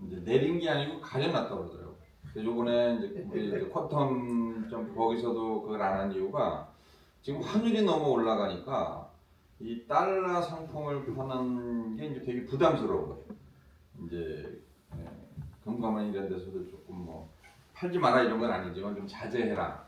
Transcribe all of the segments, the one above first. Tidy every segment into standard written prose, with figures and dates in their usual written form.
이제 내린 게 아니고 가려놨다고 그러더라고요. 그래서 요번에 이제 쿼텀 좀 거기서도 그걸 안 한 이유가 지금 환율이 너무 올라가니까 이 달러 상품을 파는 게 이제 되게 부담스러운 거예요. 이제 금감원 이런 데서도 조금 뭐 팔지 마라 이런 건 아니지만 좀 자제해라.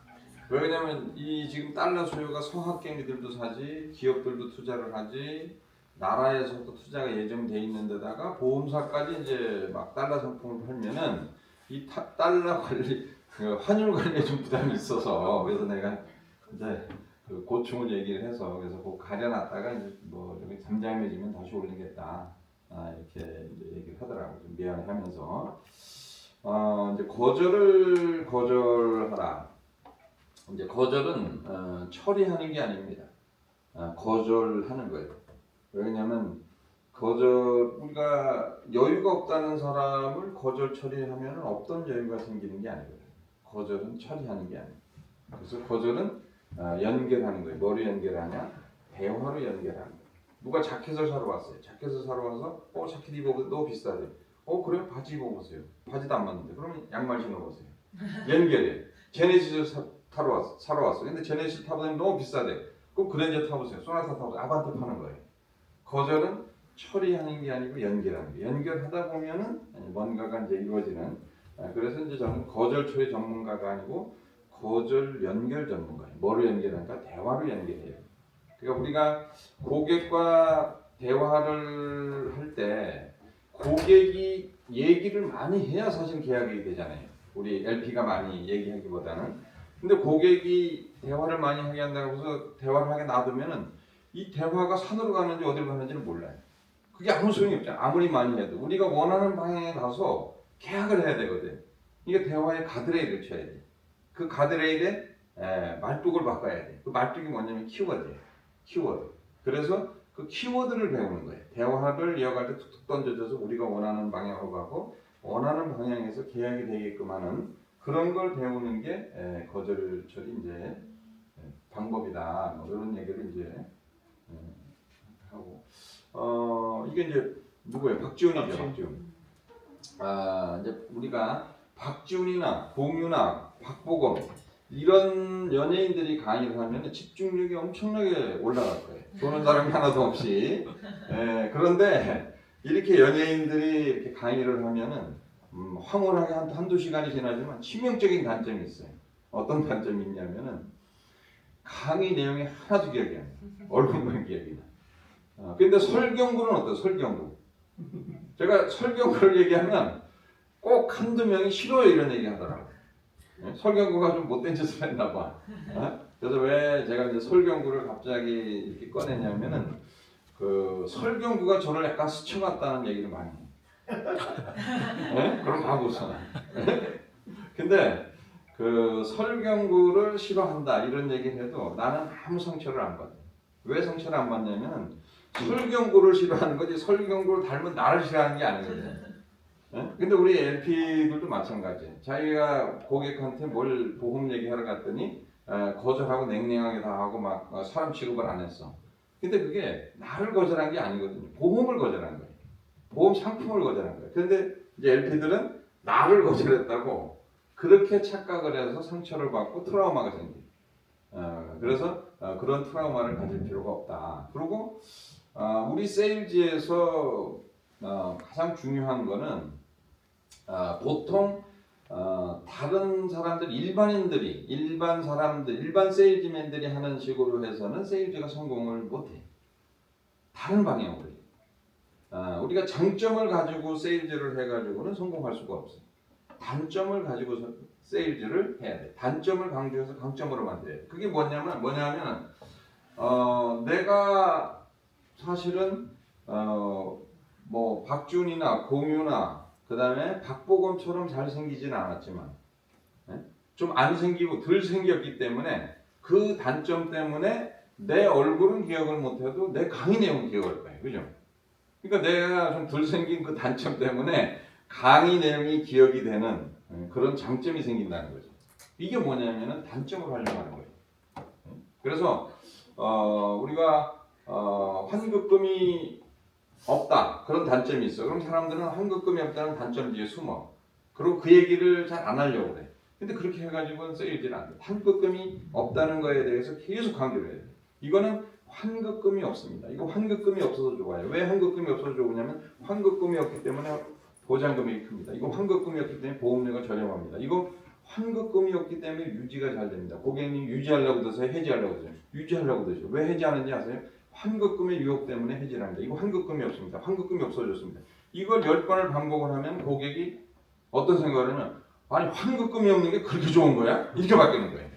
왜냐면 이 지금 달러 수요가 성학개미들도 사지, 기업들도 투자를 하지, 나라에서도 투자가 예정돼 있는 데다가 보험사까지 이제 막 달러 상품을 팔면은 이 달러 관리, 그 환율 관리에 좀 부담이 있어서 그래서 내가 이제 그 고충을 얘기를 해서 그래서 그 가려놨다가 이제 뭐 여기 잠잠해지면 다시 올리겠다. 이렇게 이제 얘기를 하더라고요. 좀 미안해하면서 이제 거절하라. 이제 거절은 처리하는 게 아닙니다. 거절하는 거예요. 왜냐하면 우리가 여유가 없다는 사람을 거절 처리하면 없던 여유가 생기는 게 아니거든요. 거절은 처리하는 게 아니에요. 그래서 거절은 연결하는 거예요. 뭐로 연결하냐? 대화로 연결하는 거예요. 누가 자켓을 사러 왔어요. 자켓을 사러 와서 자켓 입어보세요. 너무 비싸대. 그래요? 바지 입어보세요. 바지도 안 맞는데. 그러면 양말 신어보세요. 연결해. 제네시스 사러 왔어. 근데 제네시스 타보면 너무 비싸대. 그럼 그랜저 타보세요. 소나타 타보세요. 아반떼 파는 거예요. 거절은 처리하는 게 아니고 연결하는 거예요. 연결하다 보면은 뭔가가 이제 이루어지는. 그래서 이제 저는 거절 처리 전문가가 아니고 거절 연결 전문가예요. 뭐로 연결하니까 대화로 연결해요. 그러니까 우리가 고객과 대화를 할 때 고객이 얘기를 많이 해야 사실 계약이 되잖아요. 우리 LP가 많이 얘기하기보다는. 근데 고객이 대화를 많이 하게 한다고 해서 대화를 하게 놔두면은 이 대화가 산으로 가는지 어디로 가는지는 몰라요. 그게 아무 소용이 없잖아요. 아무리 많이 해도. 우리가 원하는 방향에 가서 계약을 해야 되거든. 이게 대화의 가드레일을 쳐야 돼. 그 가드레일에 말뚝을 바꿔야 돼. 그 말뚝이 뭐냐면 키워드예요. 키워드. 그래서 그 키워드를 배우는 거예요. 대화를 이어갈 때 툭툭 던져줘서 우리가 원하는 방향으로 가고 원하는 방향에서 계약이 되게끔 하는 그런 걸 배우는 게 거절 처리 이제 방법이다. 뭐 이런 얘기를 이제 하고 이게 이제 누구예요? 박지훈이죠. 박지훈. 이제 우리가 박지훈이나 공유나 박보검 이런 연예인들이 강의를 하면 집중력이 엄청나게 올라갈 거예요. 보는 사람이 하나도 없이. 그런데 이렇게 연예인들이 이렇게 강의를 하면은 황홀하게 한두 시간이 지나지만 치명적인 단점이 있어요. 어떤 단점이 있냐면은 강의 내용이 하나도 기억이 안 나요. 얼굴만 기억이 나. 근데 설경구는 어때요? 설경구. 제가 설경구를 얘기하면 꼭 한두 명이 싫어요 이런 얘기 하더라고요. 설경구가 좀 못된 짓을 했나 봐. 그래서 왜 제가 이제 설경구를 갑자기 이렇게 꺼냈냐면은 그 설경구가 저를 약간 스쳐갔다는 얘기를 많이 해요. 그럼 다 웃어. 근데 그 설경구를 싫어한다 이런 얘기를 해도 나는 아무 상처를 안 받아요. 왜 상처를 안 받냐면 설경구를 싫어하는 거지 설경구를 닮은 나를 싫어하는 게 아니거든요. 근데 우리 LP들도 마찬가지예요. 자기가 고객한테 뭘 보험 얘기하러 갔더니 거절하고 냉랭하게 다 하고 막 사람 취급을 안 했어. 근데 그게 나를 거절한 게 아니거든요. 보험을 거절한 거예요. 보험 상품을 거절한 거예요. 근데 이제 LP들은 나를 거절했다고 그렇게 착각을 해서 상처를 받고 트라우마가 생겨요. 그래서 그런 트라우마를 가질 필요가 없다. 그리고 우리 세일즈에서 가장 중요한 거는 보통 다른 사람들 일반 사람들 일반 세일즈맨들이 하는 식으로 해서는 세일즈가 성공을 못해. 다른 방향으로 우리가 장점을 가지고 세일즈를 해가지고는 성공할 수가 없어. 단점을 가지고 세일즈를 해야 돼. 단점을 강조해서 강점으로 만들어야 돼. 그게 뭐냐면 내가 사실은 뭐 박준이나 공유나 그 다음에 박보검처럼 잘생기진 않았지만 좀 안 생기고 덜 생겼기 때문에 그 단점 때문에 내 얼굴은 기억을 못해도 내 강의 내용은 기억할 거예요. 그죠? 그러니까 내가 좀 덜 생긴 그 단점 때문에 강의 내용이 기억이 되는 그런 장점이 생긴다는 거죠. 이게 뭐냐면은 단점을 활용하는 거예요. 그래서 우리가 환급금이 없다. 그런 단점이 있어. 그럼 사람들은 환급금이 없다는 단점 뒤에 숨어. 그리고 그 얘기를 잘 안 하려고 그래. 근데 그렇게 해가지고는 쓰이질 않아. 환급금이 없다는 거에 대해서 계속 강조를 해요. 이거는 환급금이 없습니다. 이거 환급금이 없어서 좋아요. 왜 환급금이 없어서 좋으냐면 환급금이 없기 때문에 보장금액이 큽니다. 이거 환급금이 없기 때문에 보험료가 저렴합니다. 이거 환급금이 없기 때문에 유지가 잘 됩니다. 고객님 유지하려고 드세요? 해지하려고 드세요? 유지하려고 드세요. 왜 해지하는지 아세요? 환급금의 유혹 때문에 해지를 합니다. 이거 환급금이 없습니다. 환급금이 없어졌습니다. 이걸 10번을 반복을 하면 고객이 어떤 생각을 하냐면 아니 환급금이 없는 게 그렇게 좋은 거야? 이렇게 바뀌는 거예요.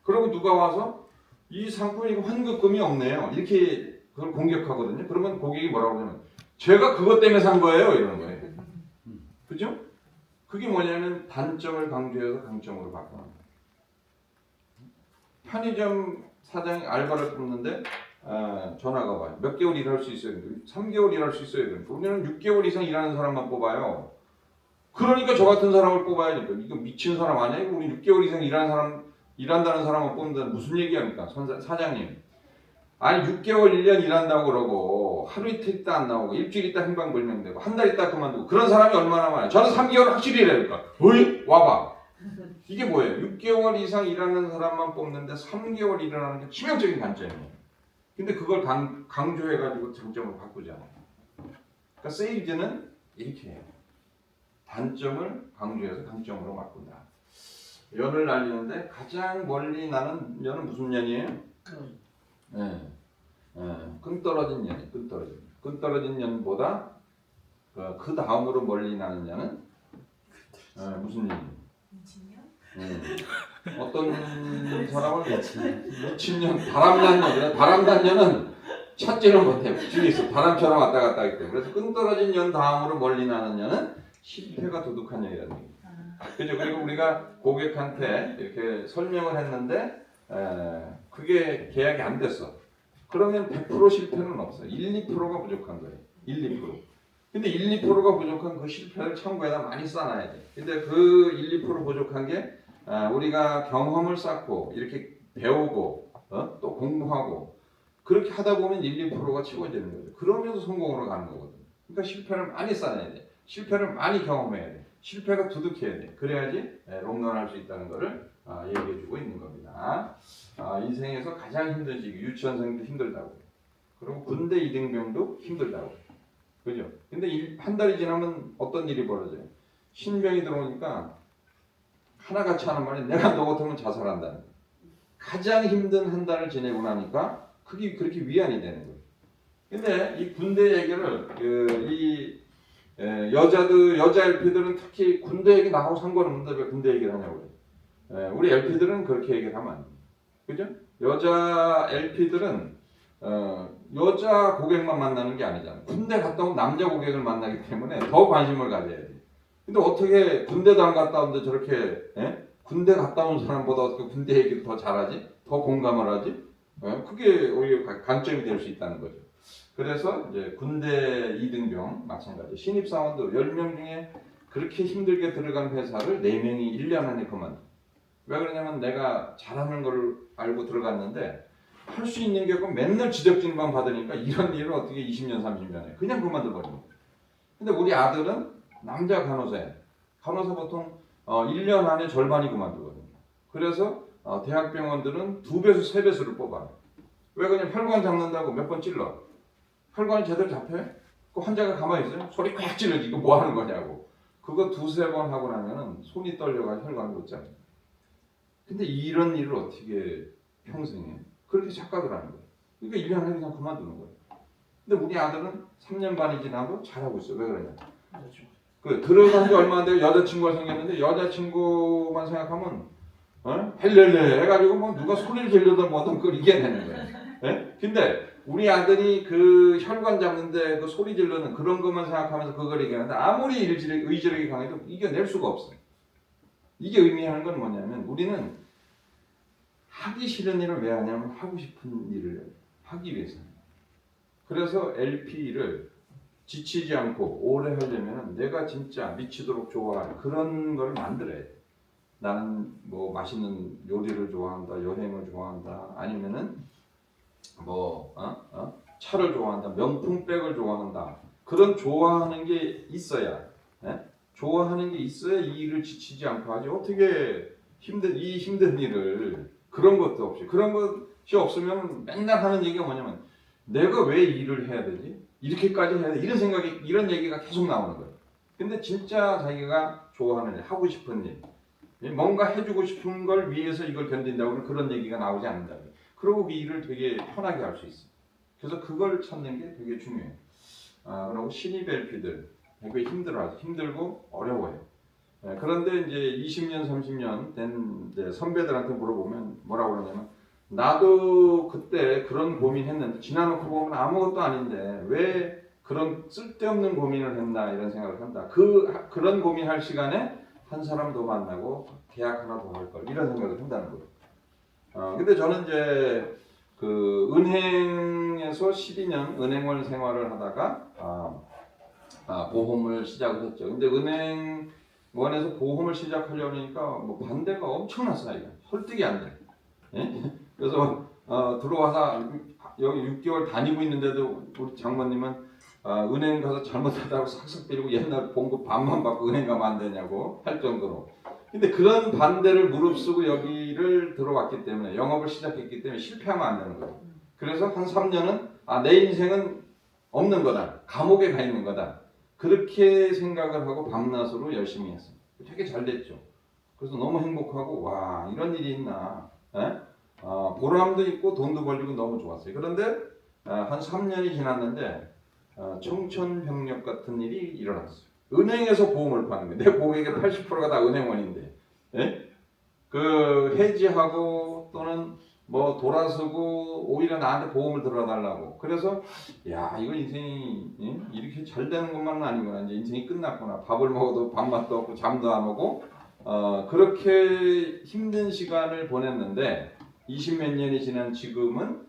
그리고 누가 와서 이 상품이 환급금이 없네요. 이렇게 그걸 공격하거든요. 그러면 고객이 뭐라고 하냐면 제가 그것 때문에 산 거예요. 이러는 거예요. 그죠? 그게 뭐냐면 단점을 강조해서 강점으로 바꾸는 거예요. 편의점 사장이 알바를 뽑는데 전화가 와요. 몇 개월 일할 수 있어요? 3개월 일할 수 있어요. 우리는 6개월 이상 일하는 사람만 뽑아요. 그러니까 저 같은 사람을 뽑아야니까. 이거 미친 사람 아니에요? 우리 6개월 이상 일한다는 사람만 뽑는다는 무슨 얘기합니까? 사장님. 아니 6개월 1년 일한다고 그러고 하루 이틀 있다 안 나오고 일주일 있다 행방불명되고 한 달 있다 그만두고 그런 사람이 얼마나 많아요? 저는 3개월 확실히 일하니까. 어이? 와봐. 이게 뭐예요? 6개월 이상 일하는 사람만 뽑는데 3개월 일하는 게 치명적인 단점이에요. 근데 그걸 강조해가지고 장점을 바꾸잖아요. 그러니까 세일즈는 이렇게 해요. 단점을 강조해서 강점으로 바꾼다. 연을 날리는데 가장 멀리 나는 연은 무슨 연이에요? 끈 떨어진 연. 끈 떨어진 연보다 그 다음으로 멀리 나는 연은 무슨 연이에요? 어떤 사람을 미친년, 바람난 년은 찾지를 못해. 뒤에 있어. 바람처럼 왔다 갔다 하기 때문에. 그래서 끈 떨어진 년 다음으로 멀리 나는 년은 실패가 두둑한 년이라는 얘기죠. 그죠? 그리고 우리가 고객한테 이렇게 설명을 했는데 그게 계약이 안 됐어. 그러면 100% 실패는 없어요. 1, 2%가 부족한 거예요. 1, 2%. 근데 1, 2%가 부족한 그 실패를 창고에다 많이 쌓아놔야 돼. 근데 그 1, 2% 부족한 게 우리가 경험을 쌓고 이렇게 배우고 또 공부하고 그렇게 하다 보면 1, 2%가 채워지는 거죠. 그러면서 성공으로 가는 거거든요. 그러니까 실패를 많이 쌓아야 돼. 실패를 많이 경험해야 돼. 실패가 두둑해야 돼. 그래야지 롱런할 수 있다는 것을 얘기해주고 있는 겁니다. 인생에서 가장 힘든 시기, 유치원생도 힘들다고. 그리고 군대 이등병도 힘들다고. 그죠? 근데 한 달이 지나면 어떤 일이 벌어져요? 신병이 들어오니까 하나같이 하는 말이 내가 너 같으면 자살한다는 거예요. 가장 힘든 한 달을 지내고 나니까 그게 그렇게 위안이 되는 거예요. 근데 이 군대 얘기를 여자 LP들은 특히 군대 얘기 나하고 상관없는데 왜 군대 얘기를 하냐고 그래요. 우리 LP들은 그렇게 얘기를 하면 안 돼요. 그죠? 여자 LP들은 여자 고객만 만나는 게 아니잖아요. 군대 갔다 온 남자 고객을 만나기 때문에 더 관심을 가져야 돼요. 근데 어떻게 군대도 안 갔다 오는데 저렇게 군대 갔다 온 사람보다 어떻게 군대 얘기를 더 잘하지? 더 공감을 하지? 그게 오히려 강점이 될 수 있다는 거죠. 그래서 이제 군대 이등병 마찬가지. 신입사원도 10명 중에 그렇게 힘들게 들어간 회사를 4명이 1년 안에 그만둬. 왜 그러냐면 내가 잘하는 걸 알고 들어갔는데 할 수 있는 게 없고 맨날 지적질만 받으니까 이런 일을 어떻게 20년 30년에 그냥 그만둬버린 거예요. 근데 우리 아들은 남자 간호사예요. 간호사 보통 1년 안에 절반이 그만두거든요. 그래서 대학병원들은 2배수 3배수를 뽑아요. 왜 그냥 혈관 잡는다고 몇 번 찔러. 혈관이 제대로 잡혀요? 그 환자가 가만히 있어요? 소리 꽉 찔러지. 이거 뭐 하는 거냐고. 그거 2-3번 하고 나면은 손이 떨려가지고 혈관을 못 잡아요. 근데 이런 일을 어떻게 평생에 그렇게 착각을 하는 거예요. 그러니까 1년 안에 그냥 그만두는 거예요. 근데 우리 아들은 3년 반이 지나도 잘하고 있어요. 왜 그러냐? 들어간 지 얼마 안 되고 여자친구가 생겼는데 여자친구만 생각하면 헬렐레 해가지고 뭐 누가 소리를 지르든 뭐든 그걸 이겨내는 거예요. 근데 우리 아들이 그 혈관 잡는데 그 소리 지르는 그런 것만 생각하면서 그걸 이겨내는데 아무리 의지력이 강해도 이겨낼 수가 없어요. 이게 의미하는 건 뭐냐면 우리는 하기 싫은 일을 왜 하냐면 하고 싶은 일을 하기 위해서입니다. 그래서 LP를 지치지 않고 오래 하려면 내가 진짜 미치도록 좋아하는 그런 걸 만들어야 돼. 나는 뭐 맛있는 요리를 좋아한다, 여행을 좋아한다, 아니면은 차를 좋아한다, 명품백을 좋아한다. 그런 좋아하는 게 있어야, 예? 좋아하는 게 있어야 이 일을 지치지 않고 하지. 어떻게 이 힘든 일을 그런 것도 없이, 그런 것이 없으면 맨날 하는 얘기가 뭐냐면 내가 왜 이 일을 해야 되지? 이렇게까지 해야 돼? 이런 얘기가 계속 나오는 거예요. 근데 진짜 자기가 좋아하는 일, 하고 싶은 일, 뭔가 해주고 싶은 걸 위해서 이걸 견딘다고 그런 얘기가 나오지 않는다. 그리고 그 일을 되게 편하게 할 수 있어요. 그래서 그걸 찾는 게 되게 중요해요. 그리고 신입 LP들 되게 힘들고 어려워요. 그런데 이제 20년, 30년 된 이제 선배들한테 물어보면 뭐라고 그러냐면 나도 그때 그런 고민했는데 지나놓고 보면 아무것도 아닌데 왜 그런 쓸데없는 고민을 했나 이런 생각을 한다. 그런 고민할 시간에 한 사람 더 만나고 계약 하나 더 할 걸 이런 생각을 한다는 거예요. 근데 저는 이제 그 은행에서 12년 은행원 생활을 하다가 보험을 시작을 했죠. 근데 은행원에서 보험을 시작하려니까 뭐 반대가 엄청났어요. 설득이 안 돼. 예? 그래서 들어와서 여기 6개월 다니고 있는데도 우리 장모님은 은행 가서 잘못하다고 싹싹 때리고 옛날 봉급 반만 받고 은행 가면 안 되냐고 할 정도로. 근데 그런 반대를 무릅쓰고 여기를 들어왔기 때문에 영업을 시작했기 때문에 실패하면 안 되는 거예요. 그래서 한 3년은 내 인생은 없는 거다. 감옥에 가 있는 거다. 그렇게 생각을 하고 밤낮으로 열심히 했어요. 되게 잘 됐죠. 그래서 너무 행복하고 와 이런 일이 있나. 보람도 있고 돈도 벌리고 너무 좋았어요. 그런데 한 3년이 지났는데 청천벽력 같은 일이 일어났어요. 은행에서 보험을 파는 거예요. 내 고객의 80%가 다 은행원인데, 예? 그 해지하고 또는 뭐 돌아서고 오히려 나한테 보험을 들어달라고. 그래서 야 이거 인생이 이렇게 잘 되는 것만은 아니구나. 이제 인생이 끝났구나. 밥을 먹어도 밥맛도 없고 잠도 안 오고 그렇게 힘든 시간을 보냈는데 20몇 년이 지난 지금은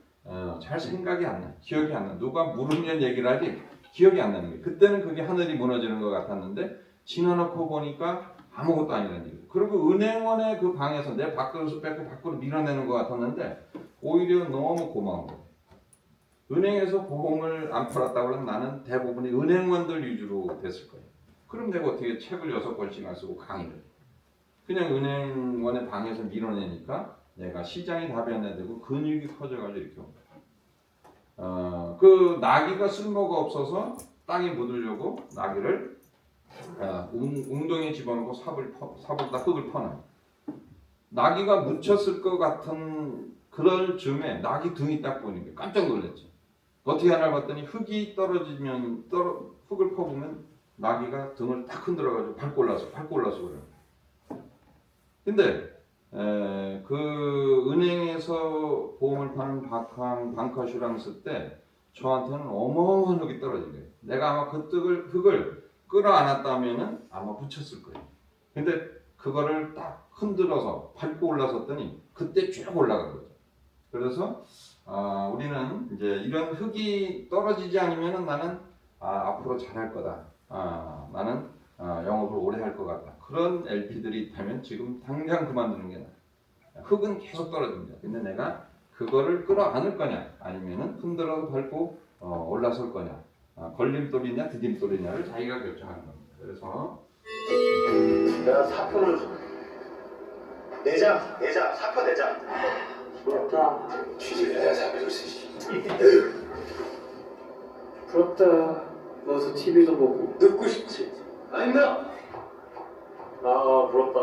잘 생각이 안 나. 기억이 안 나. 누가 물으면 얘기를 하지 기억이 안 나는 거예요. 그때는 그게 하늘이 무너지는 것 같았는데 지나놓고 보니까 아무것도 아니라는 얘기예요. 그리고 은행원의 그 방에서 내 밥그릇을 뺏고 밖으로 밀어내는 것 같았는데 오히려 너무 고마운 거예요. 은행에서 보험을 안 팔았다고 하면 나는 대부분이 은행원들 위주로 됐을 거예요. 그럼 내가 어떻게 책을 6권씩이나 쓰고 강의를 그냥 은행원의 방에서 밀어내니까 내가 시장이 다 변해되고 근육이 커져가지고 이렇게 옵니다. 그 나귀가 쓸모가 없어서 땅에 묻으려고 나귀를 웅덩이에 집어넣고 삽을다 흙을 퍼놔요. 나귀가 묻혔을 것 같은 그럴 즈음에 나귀 등이 딱 보니까 깜짝 놀랐죠. 어떻게 하나 봤더니 흙이 떨어지면 흙을 퍼보면 나귀가 등을 딱 흔들어가지고 밟고 올라서 그래요. 근데 그 은행에서 보험을 파는 방카슈랑스 때 저한테는 어마어마한 흙이 떨어진 거예요. 내가 아마 그 흙을 끌어안았다면은 아마 붙였을 거예요. 근데 그거를 딱 흔들어서 밟고 올라섰더니 그때 쭉 올라간 거죠. 그래서 우리는 이제 이런 흙이 떨어지지 않으면은 나는 앞으로 잘할 거다. 나는 영업을 오래 할 것 같다. 그런 LP들이 있다면 지금 당장 그만두는 게 나아요. 흙은 계속 떨어집니다. 근데 내가 그거를 끌어안을 거냐 아니면은 흔들어서 밟고 올라설 거냐 걸림돌이냐 디딤돌이냐를 자기가 결정하는 겁니다. 그래서 내가 사표를 내자 사표 내자 부럽다. 취직을 해야 사표를 쓰지. 부럽다. 너서 TV도 보고. 듣고 싶지. 아닙니다. 부럽다.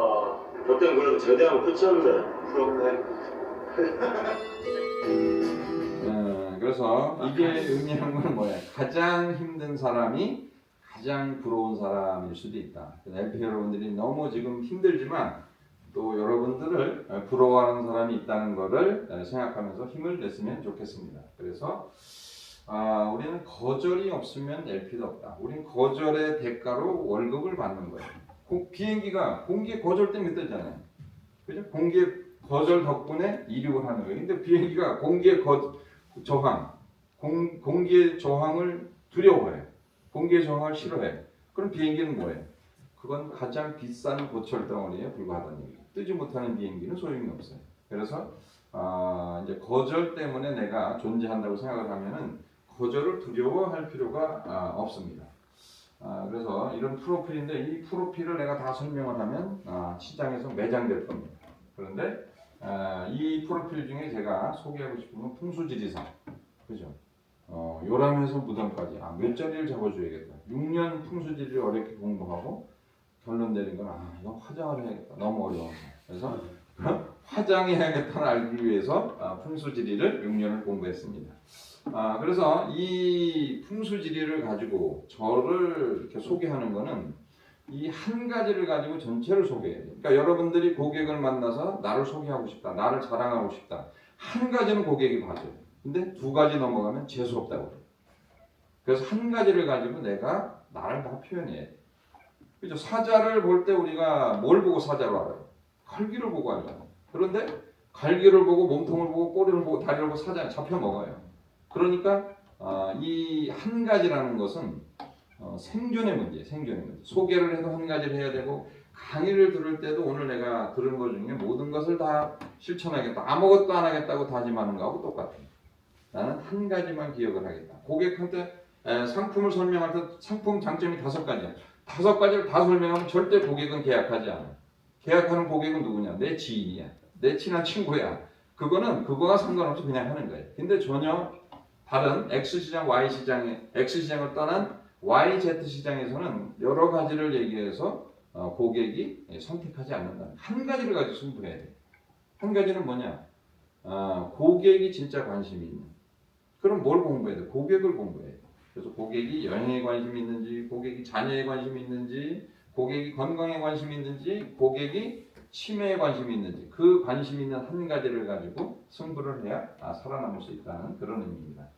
저 때는 그래도 제대하고 끝이었는데 부럽네. 그래서 이게 의미하는 건 뭐야? 가장 힘든 사람이 가장 부러운 사람일 수도 있다. LP 여러분들이 너무 지금 힘들지만 또 여러분들을 부러워하는 사람이 있다는 것을 생각하면서 힘을 냈으면 좋겠습니다. 그래서 우리는 거절이 없으면 LP도 없다. 우리는 거절의 대가로 월급을 받는 거예요. 비행기가 공기의 거절 때문에 뜨잖아요. 그죠? 공기의 거절 덕분에 이륙을 하는 거예요. 근데 비행기가 공기의 공기의 저항을 두려워해요. 공기의 저항을 싫어해요. 그럼 비행기는 뭐예요? 그건 가장 비싼 고철 덩어리에 불과하다는 얘기예요. 뜨지 못하는 비행기는 소용이 없어요. 그래서 이제 거절 때문에 내가 존재한다고 생각을 하면은 거절을 두려워할 필요가 없습니다. 그래서 이런 프로필인데 이 프로필을 내가 다 설명을 하면 시장에서 매장될 겁니다. 그런데 이 프로필 중에 제가 소개하고 싶은 건 풍수지리상, 그죠? 요람에서 무덤까지 몇 자리를 잡아줘야겠다. 6년 풍수지리를 어렵게 공부하고 결론 내린 건 이거 화장을 해야겠다. 너무 어려워서. 그래서 화장해야겠다는 알기 위해서 풍수지리를 6년을 공부했습니다. 그래서 이 풍수지리를 가지고 저를 이렇게 소개하는 거는 이 한 가지를 가지고 전체를 소개해야 돼요. 그러니까 여러분들이 고객을 만나서 나를 소개하고 싶다, 나를 자랑하고 싶다. 한 가지는 고객이 봐줘요. 근데 두 가지 넘어가면 재수없다고 그래요. 그래서 한 가지를 가지고 내가 나를 다 표현해야 돼. 그죠? 사자를 볼 때 우리가 뭘 보고 사자로 알아요? 갈기를 보고 알잖아요. 그런데 갈기를 보고 몸통을 보고 꼬리를 보고 다리를 보고 사자는 잡혀 먹어요. 그러니까 이 한 가지라는 것은 생존의 문제, 생존의 문제. 소개를 해도 한 가지를 해야 되고 강의를 들을 때도 오늘 내가 들은 것 중에 모든 것을 다 실천하겠다, 아무것도 안 하겠다고 다짐하는 거하고 똑같아요. 나는 한 가지만 기억을 하겠다. 고객한테 상품을 설명할 때 상품 장점이 5가지야. 5가지를 다 설명하면 절대 고객은 계약하지 않아. 계약하는 고객은 누구냐? 내 지인이야. 내 친한 친구야. 그거가 상관없이 그냥 하는 거예요. 근데 전혀 다른 X시장, X시장을 떠난 YZ시장에서는 여러 가지를 얘기해서 고객이 선택하지 않는다. 한 가지를 가지고 승부해야 돼. 한 가지는 뭐냐? 고객이 진짜 관심이 있는. 그럼 뭘 공부해야 돼? 고객을 공부해야 돼. 그래서 고객이 여행에 관심이 있는지, 고객이 자녀에 관심이 있는지, 고객이 건강에 관심이 있는지, 고객이 치매에 관심이 있는지 그 관심 있는 한 가지를 가지고 승부를 해야 살아남을 수 있다는 그런 의미입니다.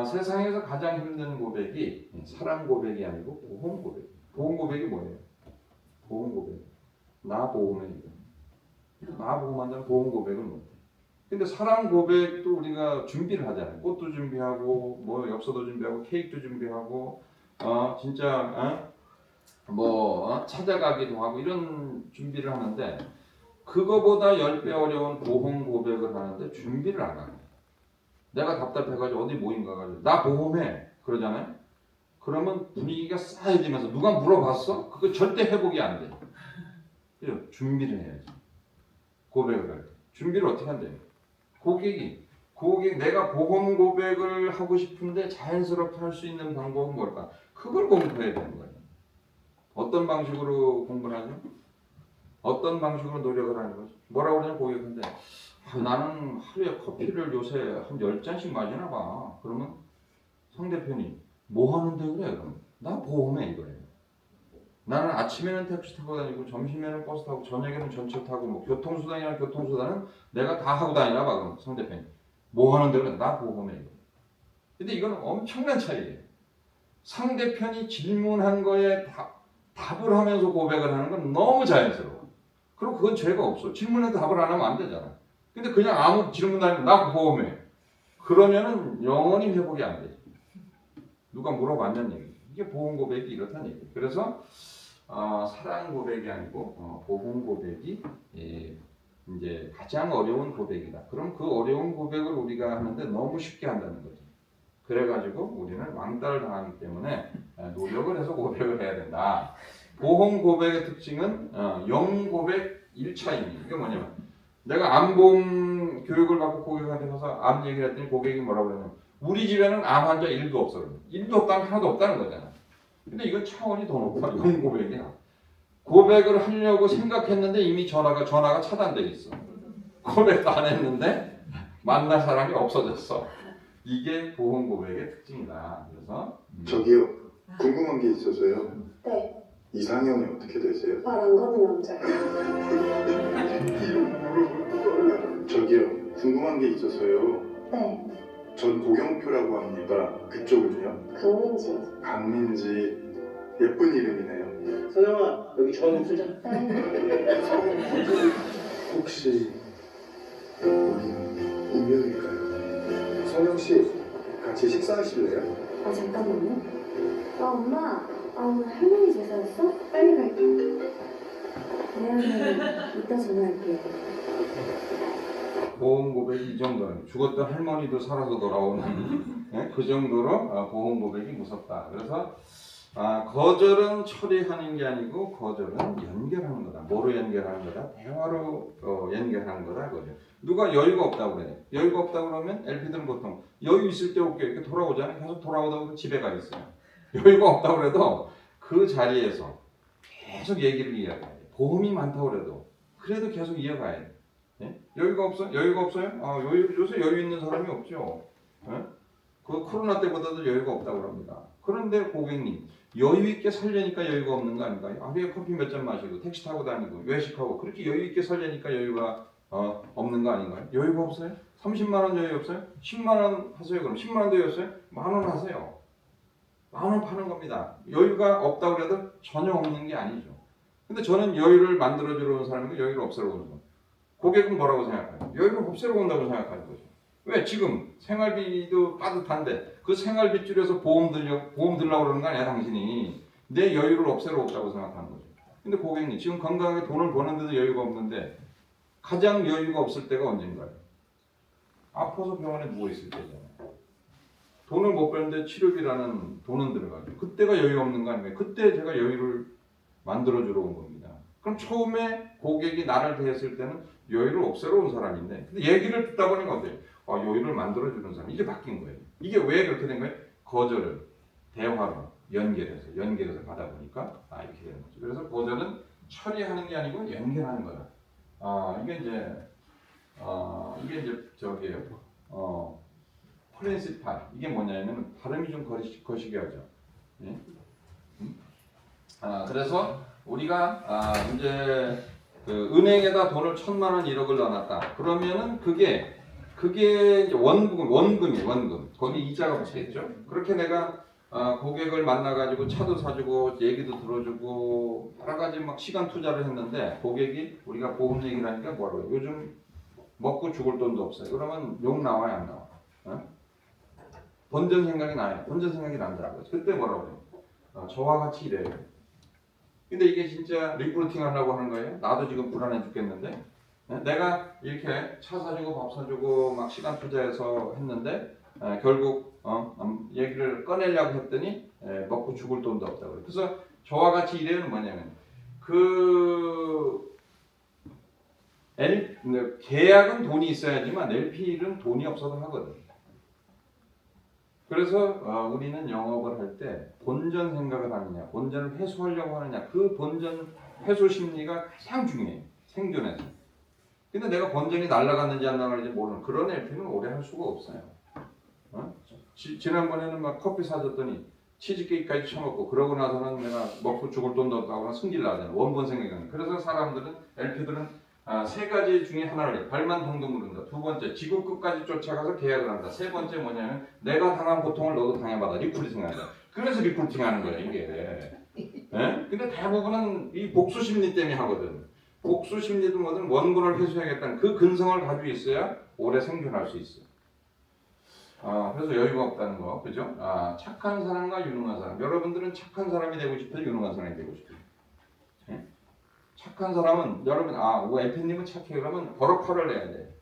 세상에서 가장 힘든 고백이 사랑 고백이 아니고 보험 고백. 보험 고백이 뭐예요? 보험 고백. 나 보험해 이거. 나 보험한다면 보험 고백을 못해. 근데 사랑 고백도 우리가 준비를 하잖아요. 꽃도 준비하고 뭐 엽서도 준비하고 케이크도 준비하고 진짜 찾아가기도 하고 이런 준비를 하는데 그거보다 10배 어려운 보험 고백을 하는데 준비를 안 하고 내가 답답해가지고 어디 모임 가가지고 나 보험해 그러잖아요. 그러면 분위기가 싸해지면서 누가 물어봤어? 그거 절대 회복이 안 돼. 그죠? 준비를 해야지. 고백을 할 때. 준비를 어떻게 한대요? 고객 내가 보험 고백을 하고 싶은데 자연스럽게 할 수 있는 방법은 뭘까? 그걸 공부해야 되는 거예요. 어떤 방식으로 공부를 하죠? 어떤 방식으로 노력을 하는 거죠? 뭐라고 그러냐 고객한테 나는 하루에 커피를 요새 한 10잔씩 마시나 봐. 그러면 상대편이 뭐 하는데 그래? 그럼 나 보험해 이거예요. 나는 아침에는 택시 타고 다니고 점심에는 버스 타고 저녁에는 전철 타고 뭐 교통수단이랑 교통수단은 내가 다 하고 다니나 봐. 그럼 상대편이 뭐 하는데 그래? 나 보험해 이거. 근데 이건 엄청난 차이예요. 상대편이 질문한 거에 답을 하면서 고백을 하는 건 너무 자연스러워. 그리고 그건 죄가 없어. 질문에 답을 안 하면 안 되잖아. 근데 그냥 아무 질문 안 하면 나 보험해. 그러면은 영원히 회복이 안 돼. 누가 물어봤냐는 얘기. 이게 보험 고백이 이렇다는 얘기. 그래서 사랑 고백이 아니고 보험 고백이 이제 가장 어려운 고백이다. 그럼 그 어려운 고백을 우리가 하는데 너무 쉽게 한다는 거죠. 그래가지고 우리는 왕따를 당하기 때문에 노력을 해서 고백을 해야 된다. 보험 고백의 특징은 영고백 1차입니다. 이게 뭐냐면 내가 암보험 교육을 받고 고객한테 가서 암 얘기를 했더니 고객이 뭐라고 그러냐면 우리 집에는 암 환자 1도 없어. 1도 없다면 하나도 없다는 거잖아. 근데 이건 차원이 더 높아. 영고백이야. 고백을 하려고 생각했는데 이미 전화가 차단돼 있어. 고백도 안 했는데 만날 사람이 없어졌어. 이게 보험 고백의 특징이다. 그래서 저기요, 궁금한 게 있어서요. 네, 이상형이 어떻게 되세요? 말 안 거는 남자요. 저기요, 궁금한 게 있어서요. 네, 전 고경표라고 합니다. 그쪽은요? 강민지. 강민지, 예쁜 이름이네요. 선영아, 여기 저녁 쓰자. 네, 혹시 우리는 운명일까요? 선영 씨, 같이 식사하실래요? 잠깐만요. 엄마, 오늘 할머니 제사였어? 빨리 갈게. 미안해, 이따 전화할게. 보험 고백이 이 정도는 죽었던 할머니도 살아서 돌아오는 예? 그 정도로 보험 고백이 무섭다. 그래서 거절은 처리하는 게 아니고 거절은 연결하는 거다. 뭐로 연결하는 거다? 대화로 연결하는 거다. 그죠? 누가 여유가 없다고 그래. 여유가 없다고 그러면 LP들은 보통 여유 있을 때 올게 이렇게 돌아오잖아요. 계속 돌아오다가 집에 가 있어요. 여유가 없다고 그래도 그 자리에서 계속 얘기를 이어가야 돼. 보험이 많다고 그래도 계속 이어가야 돼. 예? 여유가 없어? 여유가 없어요? 요새 여유 있는 사람이 없죠. 예? 그 코로나 때보다도 여유가 없다고 합니다. 그런데 고객님, 여유 있게 살려니까 여유가 없는 거 아닌가요? 하루에 커피 몇 잔 마시고 택시 타고 다니고 외식하고 그렇게 여유 있게 살려니까 여유가 없는 거 아닌가요? 여유가 없어요? 30만 원 여유 없어요? 10만 원 하세요. 그럼 10만 원도 여유 없어요? 10,000원 하세요. 10,000원 파는 겁니다. 여유가 없다고 해도 전혀 없는 게 아니죠. 근데 저는 여유를 만들어주러 온 사람이고 여유를 없애러 오는 거예요. 고객은 뭐라고 생각해요? 여유를 없애러 온다고 생각하는 거죠. 왜? 지금 생활비도 빠듯한데 그 생활비 줄여서 보험 들라고 그러는 거 아니야 당신이. 내 여유를 없애러 없다고 생각하는 거죠. 근데 고객님 지금 건강하게 돈을 버는데도 여유가 없는데 가장 여유가 없을 때가 언젠가요? 아파서 병원에 누워있을 때잖아요. 돈을 못 버는데 치료비라는 돈은 들어가죠. 그때가 여유 없는 거 아니에요? 그때 제가 여유를 만들어주러 온 겁니다. 그럼 처음에 고객이 나를 대했을 때는 여유를 없애러 온 사람인데 근데 얘기를 듣다 보니까 어때요? 여유를 만들어주는 사람 이게 바뀐 거예요. 이게 왜 그렇게 된 거예요? 거절을 대화로 연결해서 가다 보니까 이렇게 되는 거죠. 그래서 거절은 처리하는 게 아니고 연결하는 거다. 이게 이제 저기예요. 프린시팔 이게 뭐냐면 발음이 좀 거시기하죠. 예? 그래서 우리가 이제 그 은행에다 돈을 1,000만 원 1억을 넣어놨다. 그러면은 그게 이제 원금 거기 이자가 붙겠죠. 그렇게 내가 고객을 만나가지고 차도 사주고 얘기도 들어주고 여러 가지 막 시간 투자를 했는데 고객이 우리가 보험 얘기를 하니까 뭐라고 요즘 먹고 죽을 돈도 없어요. 그러면 욕 나와요 안 나와? 본전 생각이 나요. 본전 생각이 난다고. 그때 뭐라고 해요? 저와 같이 일해요. 근데 이게 진짜 리크루팅 하려고 하는 거예요? 나도 지금 불안해 죽겠는데 내가 이렇게 차 사주고 밥 사주고 막 시간 투자해서 했는데 결국 얘기를 꺼내려고 했더니 먹고 죽을 돈도 없다고. 그래서 저와 같이 일해는 뭐냐면 계약은 돈이 있어야지만 LP는 돈이 없어도 하거든. 그래서 우리는 영업을 할 때 본전 생각을 하느냐, 본전을 회수하려고 하느냐, 그 본전 회수 심리가 가장 중요해요. 생존에서. 근데 내가 본전이 날아갔는지 안 날아갔는지 모르는 그런 LP는 오래 할 수가 없어요. 지난번에는 막 커피 사줬더니 치즈케이크까지 쳐먹고 그러고 나서는 내가 먹고 죽을 돈도 없다고 승질 나잖아. 원본 생각이 나요. 그래서 사람들은 LP들은 세 가지 중에 하나를 해요. 발만 동동 구른다. 두 번째, 지구 끝까지 쫓아가서 계약을 한다. 세 번째 뭐냐면 내가 당한 고통을 너도 당해봐라. 리크루팅한다. 그래서 리크루팅하는 거야 이게. 근데 대부분은 이 복수 심리 때문에 하거든. 복수 심리든 뭐든 원본을 회수해야겠다는 그 근성을 가지고 있어야 오래 생존할 수 있어. 그래서 여유가 없다는 거, 그죠? 착한 사람과 유능한 사람. 여러분들은 착한 사람이 되고 싶어요, 유능한 사람이 되고 싶어요. 착한 사람은 여러분 LP님은 착해 그러면 버럭화를 내야 돼.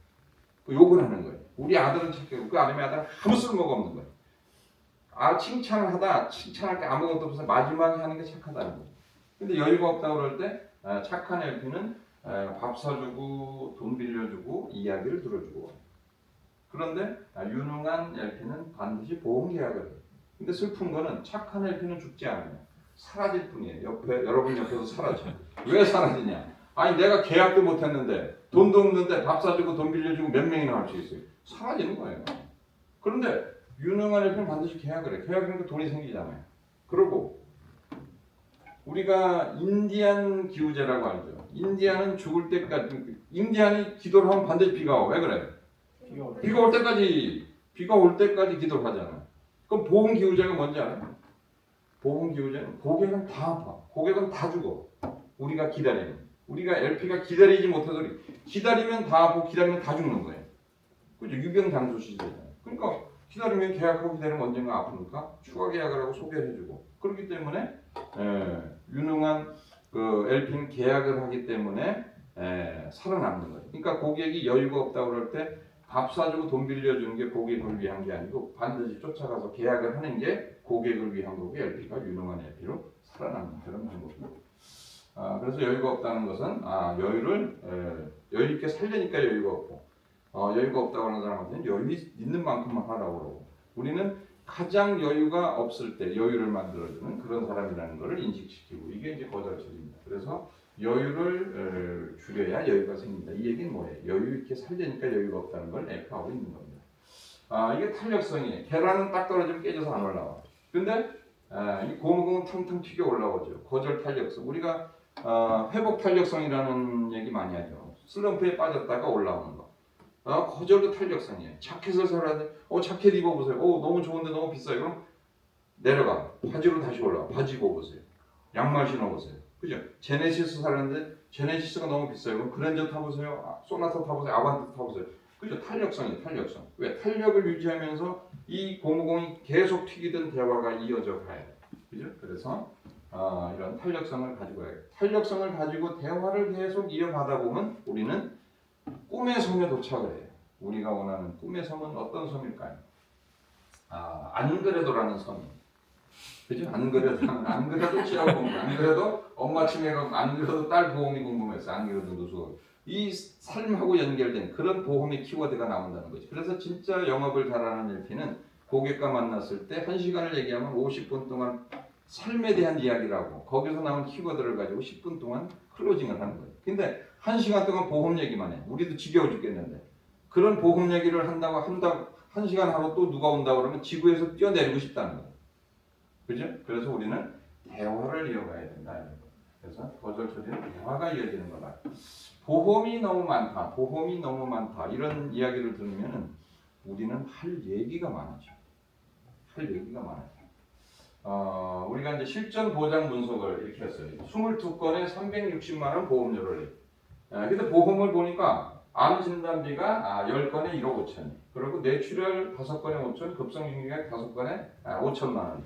욕을 하는 거예요. 우리 아들은 착해. 그 아름의 아들은 아무 쓸모가 없는 거예요. 칭찬을 하다 칭찬할 게 아무것도 없어서 마지막에 하는 게 착하다는 거예요. 근데 여유가 없다고 그럴 때 착한 LP는 밥 사주고 돈 빌려주고 이야기를 들어주고. 그런데 유능한 LP는 반드시 보험 계약을 해요. 근데 슬픈 거는 착한 LP는 죽지 않아요. 사라질 뿐이에요. 여러분 옆에서 사라져. 왜 사라지냐? 내가 계약도 못했는데 돈도 없는데 밥 사주고 돈 빌려주고 몇 명이나 할 수 있어요. 사라지는 거예요. 그런데 유능한 LP는 반드시 계약을 해. 계약하니까 돈이 생기잖아요. 그리고 우리가 인디안 기후제라고 알죠. 인디안은 죽을 때까지 인디안이 기도를 하면 반드시 비가 와. 왜 그래? 비가 올 때까지 기도를 하잖아. 그럼 보험 기후제가 뭔지 알아요? 보험 기후제는 고객은 다 아파. 고객은 다 죽어. 우리가 기다리면. 우리가 LP가 기다리지 못해서 기다리면 다 아프고 기다리면 다 죽는 거예요. 그죠? 유병장수 시대잖아요. 그러니까 기다리면 계약하고 기다리면 언젠가 아프니까 추가 계약을 하고 소개를 해주고. 그렇기 때문에 유능한 LP는 계약을 하기 때문에 살아남는 거예요. 그러니까 고객이 여유가 없다고 그럴 때 밥 사주고 돈 빌려주는 게 고객을 위한 게 아니고 반드시 쫓아가서 계약을 하는 게 고객을 위한 거고 LP가 유능한 LP로 살아남는 그런 방법입니다. 그래서 여유가 없다는 것은 여유 있게 살려니까 여유가 없고 여유가 없다고 하는 사람한테는 여유 있는 만큼만 하라고 그러고 우리는 가장 여유가 없을 때 여유를 만들어주는 그런 사람이라는 것을 인식시키고 이게 이제 거절처리입니다. 그래서 여유를 줄여야 여유가 생긴다. 이 얘기는 뭐예요? 여유 있게 살려니까 여유가 없다는 걸 F하고 있는 겁니다. 이게 탄력성이에요. 계란은 딱 떨어지면 깨져서 안 올라와. 근데 이 고무공은 탕탕 튀겨 올라오죠. 거절 탄력성. 우리가 회복 탄력성이라는 얘기 많이 하죠. 슬럼프에 빠졌다가 올라오는 거. 거절도 탄력성이에요. 자켓을 사야 돼. 자켓 입어보세요. 너무 좋은데 너무 비싸요. 그럼 내려가. 바지로 다시 올라와. 바지 입어보세요. 양말 신어보세요. 그죠? 제네시스 사는데 제네시스가 너무 비싸요. 그럼 그랜저 타보세요. 소나타 타보세요. 아반떼 타보세요. 그죠? 탄력성이에요. 탄력성. 왜? 탄력을 유지하면서 이 고무공이 계속 튀기던 대화가 이어져 가야 돼요. 그죠? 그래서 이런 탄력성을 가지고 가야 돼요. 탄력성을 가지고 대화를 계속 이어가다 보면 우리는 꿈의 섬에 도착을 해요. 우리가 원하는 꿈의 섬은 어떤 섬일까요? 안 그래도라는 섬이에요. 그죠? 안 그래도 취업 공부, 안 그래도 엄마 치매가, 안 그래도 딸 보험이 궁금했어, 안 그래도 누수. 이 삶하고 연결된 그런 보험의 키워드가 나온다는 거죠. 그래서 진짜 영업을 잘하는 LP는 고객과 만났을 때 1시간을 얘기하면 50분 동안 삶에 대한 이야기를 하고 거기서 나온 키워드를 가지고 10분 동안 클로징을 하는 거예요. 근데 1시간 동안 보험 얘기만 해. 우리도 지겨워 죽겠는데. 그런 보험 얘기를 한다고 1시간 하루 또 누가 온다고 그러면 지구에서 뛰어내리고 싶다는 거예요. 그죠? 그래서 우리는 대화를 이어가야 된다. 그래서 거절 처리는 대화가 이어지는 거다. 보험이 너무 많다. 이런 이야기를 들으면 우리는 할 얘기가 많아져. 우리가 이제 실전 보장 분석을 이렇게 했어요. 22건에 360만 원 보험료를 해요. 근데 보험을 보니까 암 진단비가 10건에 1억 5천. 그리고 뇌출혈 5건에 5천, 급성신경약 5건에 5천만 원.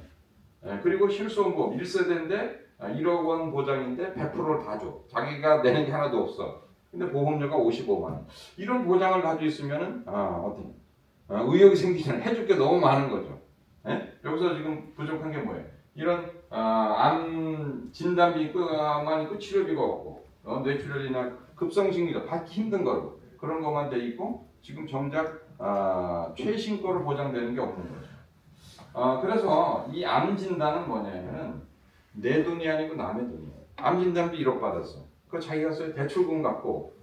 그리고 실손보험 1세대인데 1억 원 보장인데 100%를 다 줘. 자기가 내는 게 하나도 없어. 근데 보험료가 55만 원. 이런 보장을 가지고 있으면은 의욕이 생기잖아요. 해줄 게 너무 많은 거죠. 여기서 지금 부족한 게 뭐예요? 이런 암 진단비만 있고 치료비가 없고 뇌출혈이나 급성신경약 받기 힘든 거고 그런 것만 돼 있고 지금 정작 최신 거로 보장되는 게 없는 거죠. 그래서 이 암 진단은 뭐냐면은 내 돈이 아니고 남의 돈이에요. 암 진단비 1억 받았어. 그 자기가 써야 대출금 갖고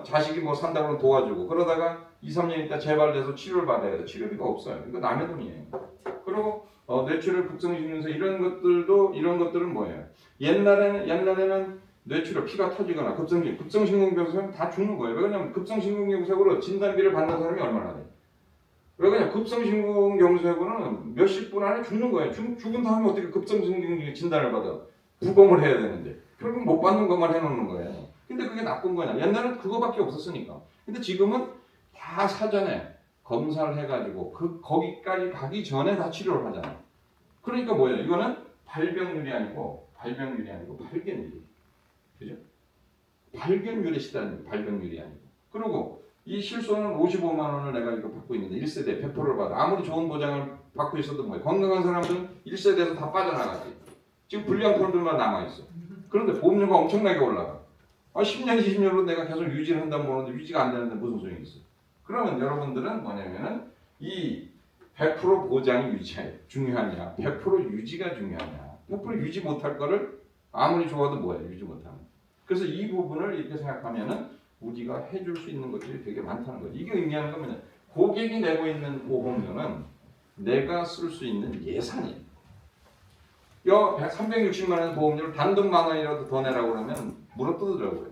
자식이 뭐 산다고 하면 도와주고 그러다가 2, 3년 있다 재발돼서 치료를 받아야 돼. 치료비가 없어요. 이거 남의 돈이에요. 그리고 뇌출혈, 급성신경서 이런 것들은 뭐예요? 옛날에는 뇌출혈 피가 터지거나 급성신경병사는 다 죽는 거예요. 왜냐면 급성신경병사로 진단비를 받는 사람이 얼마나 돼? 왜 그냥 급성신경경색으로는 몇십 분 안에 죽는 거예요. 죽은 다음에 어떻게 급성신경 진단을 받아? 부검을 해야 되는데 결국 못 받는 것만 해놓는 거예요. 근데 그게 나쁜 거냐? 옛날엔 그거밖에 없었으니까. 근데 지금은 다 사전에 검사를 해가지고 거기까지 가기 전에 다 치료를 하잖아. 그러니까 뭐예요? 이거는 발병률이 아니고 발견율이. 그죠? 발견율의 시대는 발병률이 아니고. 그리고 이 실손은 55만 원을 내가 이거 받고 있는데 1세대 100%를 받아. 아무리 좋은 보장을 받고 있어도 뭐예요? 건강한 사람들은 1세대에서 다 빠져나가지. 지금 불량 폰들만 남아있어. 그런데 보험료가 엄청나게 올라가. 10년, 20년으로 내가 계속 유지를 한다고 보는데 유지가 안 되는데 무슨 소용이 있어? 그러면 여러분들은 뭐냐면은 이 100% 보장이 중요하냐, 100% 유지가 중요하냐, 100% 유지 못할 거를 아무리 좋아도 뭐예요? 유지 못하는. 그래서 이 부분을 이렇게 생각하면은 우리가 해줄 수 있는 것들이 되게 많다는 거죠. 이게 의미하는 건 뭐냐? 고객이 내고 있는 보험료는 내가 쓸 수 있는 예산이에요. 360만 원 보험료를 단돈 만 원이라도 더 내라고 그러면 물어뜯으더라고요.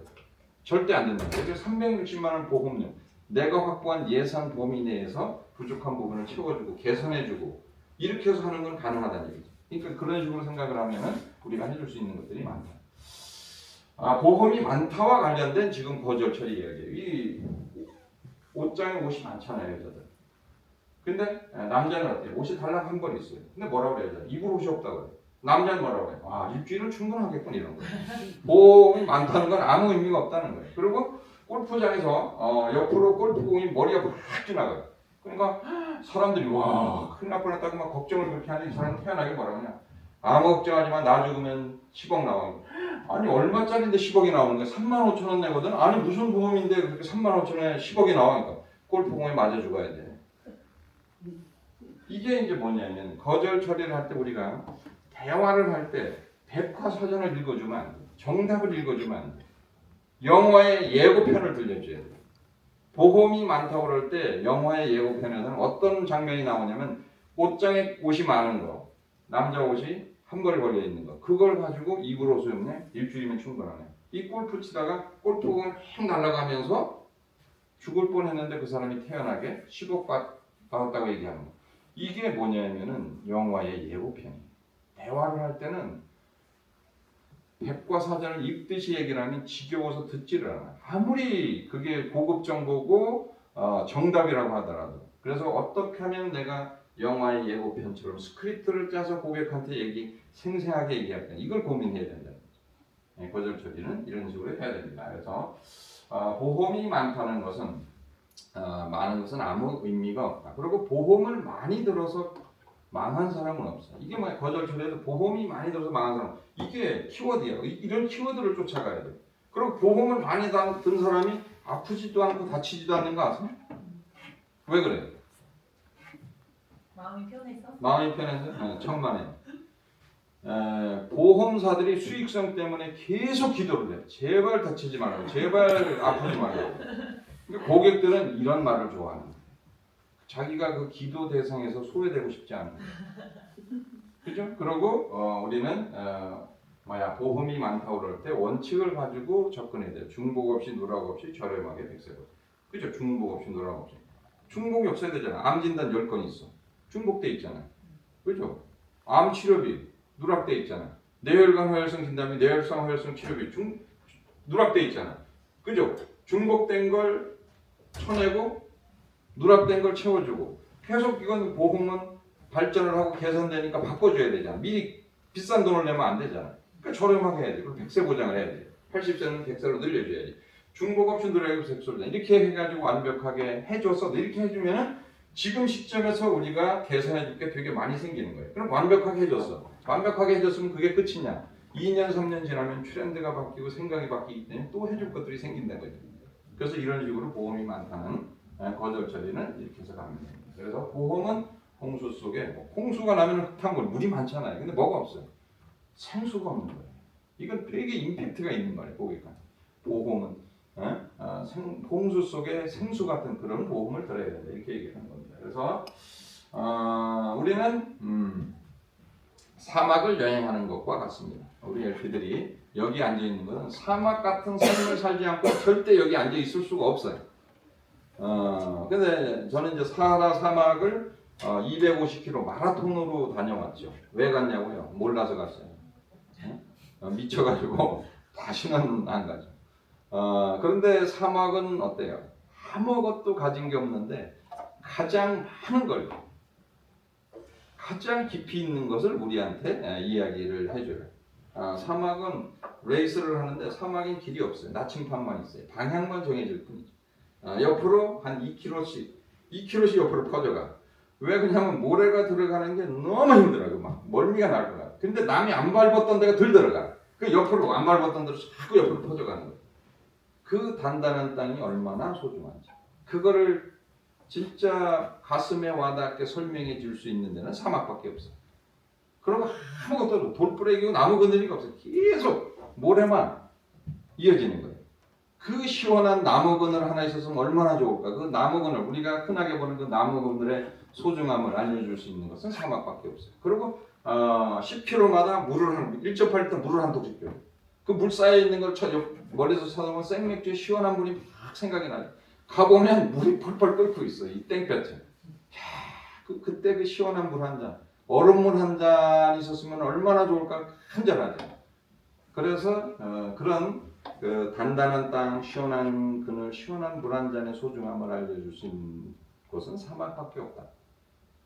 절대 안 된다. 그래서 360만 원 보험료 내가 확보한 예산 범위 내에서 부족한 부분을 채워주고 개선해주고 이렇게 해서 하는 건 가능하다는 얘기죠. 그러니까 그런 식으로 생각을 하면은 우리가 해줄 수 있는 것들이 많다. 보험이 많다와 관련된 지금 거절 처리 이야기예요. 이 옷장에 옷이 많잖아요, 여자들. 근데 남자는 어때요? 옷이 달랑 한 벌 있어요. 근데 뭐라고 그래야 돼? 입을 옷이 없다고 그래요. 남자는 뭐라고 해요? 아, 일주일은 충분하겠군 이런 거예요. 보험이 많다는 건 아무 의미가 없다는 거예요. 그리고 골프장에서 옆으로 골프공이 머리 앞으로 확 지나가요. 그러니까 사람들이 와 큰일 날 뻔했다고 막 걱정을 그렇게 하는데 이 사람은 태어나게 뭐라고 하냐? 아무 걱정하지 마. 나 죽으면 10억 나오는 거야. 아니 얼마짜리인데 10억이 나오는 거야? 3만 5천 원 내거든. 아니 무슨 보험인데 그렇게 3만 5천 원에 10억이 나오니까 골프공에 맞아 죽어야 돼. 이게 이제 뭐냐면 거절 처리를 할 때 우리가 대화를 할 때 백과사전을 읽어주면 안 돼. 정답을 읽어주면 안 돼. 영화의 예고편을 들려줘야 돼. 보험이 많다고 그럴 때 영화의 예고편에서는 어떤 장면이 나오냐면 옷장에 옷이 많은 거, 남자 옷이 한 벌 걸려 있는 거, 그걸 가지고 입을 옷을 입네. 일주일이면 충분하네. 이 골프 치다가 골프공을 휙 날아가면서 죽을 뻔했는데 그 사람이 태어나게 10억 받았다고 얘기하는 거. 이게 뭐냐면은 영화의 예고편이에요. 대화를 할 때는 백과사전을 읽듯이 얘기를 하면 지겨워서 듣지를 않아요. 아무리 그게 고급 정보고 정답이라고 하더라도. 그래서 어떻게 하면 내가 영화의 예고편처럼 스크립트를 짜서 고객한테 생생하게 얘기할까, 이걸 고민해야 된다. 거절 처리는 이런 식으로 해야 됩니다. 그래서 보험이 많다는 것은 많은 것은 아무 의미가 없다. 그리고 보험을 많이 들어서 망한 사람은 없어. 이게 뭐야? 거절 처리에도 보험이 많이 들어서 망한 사람. 이게 키워드야. 이런 키워드를 쫓아가야 돼. 그리고 보험을 많이 든 사람이 아프지도 않고 다치지도 않는 거 아세요? 왜 그래? 마음이 편해서? 마음이 편해서? 천만에. 보험사들이 수익성 때문에 계속 기도를 해. 제발 다치지 말라고. 제발 아프지 말라고. 근데 고객들은 이런 말을 좋아하는 거예요. 자기가 그 기도 대상에서 소외되고 싶지 않은 거예요. 그죠? 그리고 우리는 보험이 많다고 그럴 때 원칙을 가지고 접근해야 돼요. 중복 없이 누락 없이 저렴하게 백세고. 그죠? 중복 없이 누락 없이. 중복이 없어야 되잖아. 암 진단 10건 있어. 중복돼 있잖아. 그죠? 암 치료비 누락돼 있잖아. 뇌혈관 허혈성 진단비, 뇌혈성 허혈성 치료비 누락돼 있잖아. 그죠? 중복된 걸 쳐내고 누락된 걸 채워주고 계속. 이건 보험은 발전을 하고 개선되니까 바꿔줘야 되잖아. 미리 비싼 돈을 내면 안 되잖아. 그러니까 저렴하게 해야지. 그리고 100세 보장을 해야 돼. 80세는 100세로 늘려줘야지. 중복 없이 누락이 100세로 이렇게 해가지고 완벽하게 해줘서 이렇게 해주면은 지금 시점에서 우리가 개선해줄 게 되게 많이 생기는 거예요. 그럼 완벽하게 해줬어. 완벽하게 해줬으면 그게 끝이냐? 2년 3년 지나면 트렌드가 바뀌고 생각이 바뀌기 때문에 또 해줄 것들이 생긴다는 거죠. 그래서 이런 식으로 보험이 많다는 거절 처리는 이렇게 해서 가면 됩니다. 그래서 보험은 홍수 속에 홍수가 나면 흙탕물 물이 많잖아요. 근데 뭐가 없어요? 생수가 없는 거예요. 이건 되게 임팩트가 있는 말이에요. 고객한테. 보험은 홍수 속에 생수 같은 그런 보험을 들어야 된다. 이렇게 얘기하는 겁니다. 그래서 우리는 사막을 여행하는 것과 같습니다. 우리 LP들이 여기 앉아 있는 것은 사막 같은 삶을 살지 않고 절대 여기 앉아 있을 수가 없어요. 근데 저는 이제 사하라 사막을 250km 마라톤으로 다녀왔죠. 왜 갔냐고요? 몰라서 갔어요. 미쳐가지고 다시는 안 가죠. 그런데 사막은 어때요? 아무것도 가진 게 없는데 가장 많은 걸, 가장 깊이 있는 것을 우리한테 이야기를 해줘요. 사막은 레이스를 하는데 사막엔 길이 없어요. 나침판만 있어요. 방향만 정해질 뿐이죠. 옆으로 한 2km씩 옆으로 퍼져가. 왜 그러냐면 모래가 들어가는 게 너무 힘들어요. 막 멀미가 날 거야. 근데 남이 안 밟았던 데가 덜 들어가. 그 옆으로 안 밟았던 데로 자꾸 옆으로 퍼져가는 거예요. 그 단단한 땅이 얼마나 소중한지. 그거를 진짜 가슴에 와닿게 설명해 줄 수 있는 데는 사막밖에 없어요. 그러고 아무것도 돌부러기고 나무 그늘이가 없어요. 계속 모래만 이어지는 거예요. 그 시원한 나무 그늘 하나 있었으면 얼마나 좋을까. 그 나무 그늘, 우리가 흔하게 보는 그 나무 그늘의 소중함을 알려줄 수 있는 것은 사막밖에 없어요. 그리고 10km마다 1.8리터 물을 한 독씩 줘요. 그 물 쌓여 있는 걸 멀리서 쳐다보면 생맥주의 시원한 물이 막 생각이 나요. 가보면 물이 펄펄 끓고 있어. 이 땡볕에. 그때 그 시원한 물 한 잔, 얼음물 한 잔 있었으면 얼마나 좋을까. 한잔하죠. 그래서 그런 그 단단한 땅, 시원한 그늘, 시원한 물 한 잔의 소중함을 알려줄 수 있는 곳은 사막밖에 없다.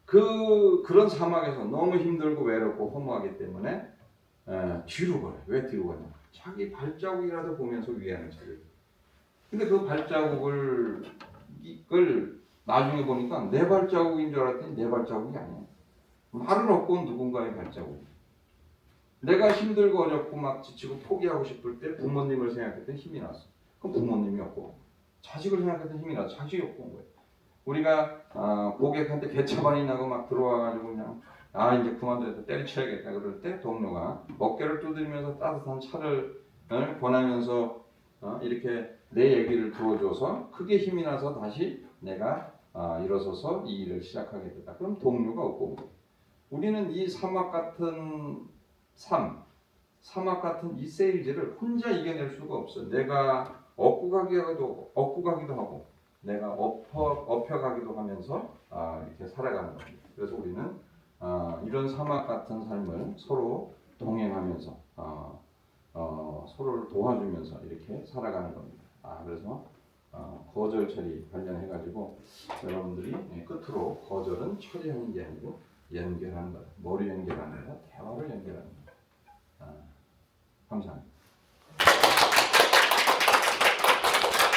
그런 사막에서 너무 힘들고 외롭고 허무하기 때문에 뒤로 가요. 왜 뒤로 가냐? 자기 발자국이라도 보면서 위안을 찾아요. 근데 그 발자국을 이걸 나중에 보니까 내 발자국인 줄 알았더니 내 발자국이 아니야. 말은 없고 누군가의 발자국. 내가 힘들고 어렵고 막 지치고 포기하고 싶을 때 부모님을 생각했더니 힘이 났어. 그럼 부모님이 없고 자식을 생각했더니 힘이 나서 자식이 없고 온 거예요. 우리가 고객한테 개차반이 나고 막 들어와가지고 그냥 이제 그만둬서 때려쳐야겠다 그럴 때 동료가 어깨를 두드리면서 따뜻한 차를 권하면서 이렇게 내 얘기를 들어줘서 크게 힘이 나서 다시 내가 일어서서 이 일을 시작하게 됐다. 그럼 동료가 없고 우리는 이 사막 같은 사막 같은 이 세일즈를 혼자 이겨낼 수가 없어. 내가 업고 가기도 하고 내가 업혀가기도 하면서 이렇게 살아가는 겁니다. 그래서 우리는 이런 사막 같은 삶을 서로 동행하면서 서로를 도와주면서 이렇게 살아가는 겁니다. 그래서 거절 처리 관련해가지고 여러분들이 끝으로 거절은 처리하는 게 아니고 연결하는 거다. 머리 연결하는 거다. 대화를 연결하는 거다. 감사합니다.